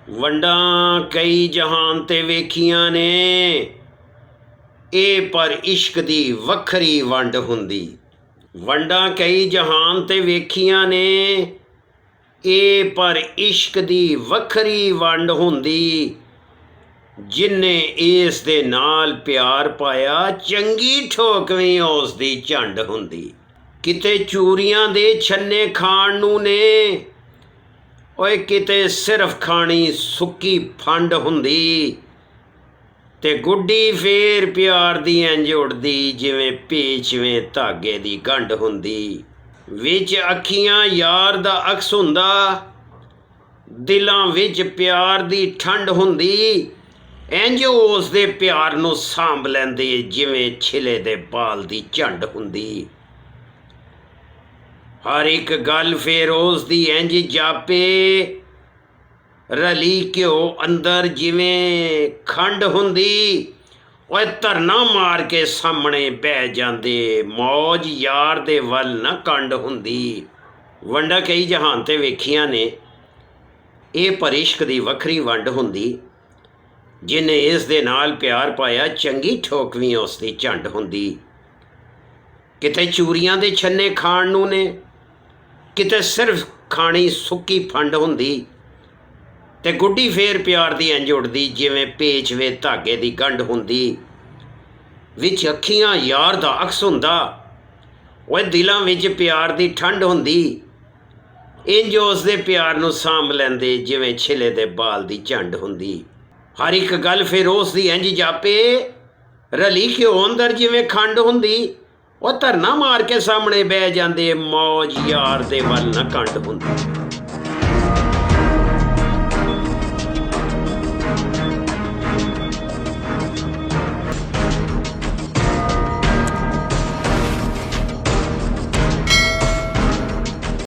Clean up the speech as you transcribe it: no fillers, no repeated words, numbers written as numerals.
ਵੰਡਾਂ ਕਈ ਜਹਾਨ ਤੇ ਵੇਖੀਆਂ ਨੇ, ਇਹ ਪਰ ਇਸ਼ਕ ਦੀ ਵੱਖਰੀ ਵੰਡ ਹੁੰਦੀ। ਵੰਡਾਂ ਕਈ ਜਹਾਨ ਤੇ ਵੇਖੀਆਂ ਨੇ, ਇਹ ਪਰ ਇਸ਼ਕ ਦੀ ਵੱਖਰੀ ਵੰਡ ਹੁੰਦੀ। ਜਿੰਨੇ ਇਸ ਦੇ ਨਾਲ ਪਿਆਰ ਪਾਇਆ, ਚੰਗੀ ਠੋਕਵੀਂ ਉਸ ਦੀ ਝੰਡ ਹੁੰਦੀ। ਕਿਤੇ ਚੂਰੀਆਂ ਦੇ ਛੰਨੇ ਖਾਣ ਨੂੰ ਨੇ, ਓਏ ਕਿਤੇ ਸਿਰਫ ਖਾਣੀ ਸੁੱਕੀ ਫੰਡ ਹੁੰਦੀ। ਤੇ ਗੁੱਡੀ ਫੇਰ ਪਿਆਰ ਦੀ ਇੰਝ ਉੜਦੀ, ਜਿਵੇਂ ਪੇਚਵੇਂ ਧਾਗੇ ਦੀ ਗੰਢ ਹੁੰਦੀ। ਵਿੱਚ ਅੱਖੀਆਂ ਯਾਰ ਦਾ ਅਕਸ ਹੁੰਦਾ, ਦਿਲਾਂ ਵਿੱਚ ਪਿਆਰ ਦੀ ਠੰਡ ਹੁੰਦੀ। ਇੰਝ ਉਸ ਦੇ ਪਿਆਰ ਨੂੰ ਸਾਂਭ ਲੈਂਦੇ, ਜਿਵੇਂ ਛਿਲੇ ਦੇ ਬਾਲ ਦੀ ਝੰਡ ਹੁੰਦੀ। ਹਰ ਇੱਕ ਗੱਲ ਫੇਰ ਉਸ ਦੀ ਇੰਝ ਜਾਪੇ, ਰਲੀ ਘਿਓ ਅੰਦਰ ਜਿਵੇਂ ਖੰਡ ਹੁੰਦੀ। ਓਏ ਧਰਨਾ ਮਾਰ ਕੇ ਸਾਹਮਣੇ ਬਹਿ ਜਾਂਦੇ, ਮੌਜ ਯਾਰ ਦੇ ਵੱਲ ਨਾ ਕੰਡ ਹੁੰਦੀ। ਵੰਡਾਂ ਕਈ ਜਹਾਨ ਤੇ ਵੇਖੀਆਂ ਨੇ, ਇਹ ਪਰ ਇਸ਼ਕ ਦੀ ਵੱਖਰੀ ਵੰਡ ਹੁੰਦੀ। ਜਿਹਨੇ ਇਸ ਦੇ ਨਾਲ ਪਿਆਰ ਪਾਇਆ, ਚੰਗੀ ਠੋਕਵੀਂ ਉਸ ਦੀ ਝੰਡ ਹੁੰਦੀ। ਕਿਤੇ ਚੂਰੀਆਂ ਦੇ ਛੰਨੇ ਖਾਣ ਨੂੰ ਨੇ, ਕਿਤੇ ਸਿਰਫ ਖਾਣੀ ਸੁੱਕੀ ਫੰਡ ਹੁੰਦੀ। ਤੇ ਗੁੱਡੀ ਫੇਰ ਪਿਆਰ ਦੀ ਇੰਝ ਉੜਦੀ, ਜਿਵੇਂ ਪੇਚਵੇਂ ਧਾਗੇ ਦੀ ਗੰਢ ਹੁੰਦੀ। ਵਿੱਚ ਅੱਖੀਆਂ ਯਾਰ ਦਾ ਅਕਸ ਹੁੰਦਾ, ਓਏ ਦਿਲਾਂ ਵਿੱਚ ਪਿਆਰ ਦੀ ਠੰਡ ਹੁੰਦੀ। ਇੰਝ ਉਸ ਦੇ ਪਿਆਰ ਨੂੰ ਸਾਂਭ ਲੈਂਦੇ, ਜਿਵੇਂ ਛਿਲੇ ਦੇ ਬਾਲ ਦੀ ਝੰਡ ਹੁੰਦੀ। ਹਰ ਇੱਕ ਗੱਲ ਫਿਰ ਉਸ ਦੀ ਇੰਝ ਜਾਪੇ, ਰਲੀ ਘਿਓ ਅੰਦਰ ਜਿਵੇਂ ਖੰਡ ਹੁੰਦੀ। ਉਹ ਧਰਨਾ ਮਾਰ ਕੇ ਸਾਹਮਣੇ ਬਹਿ ਜਾਂਦੇ, ਮੌਜ ਯਾਰ ਦੇ ਵੱਲ ਨਾ ਕੰਡ ਹੁੰਦੀ।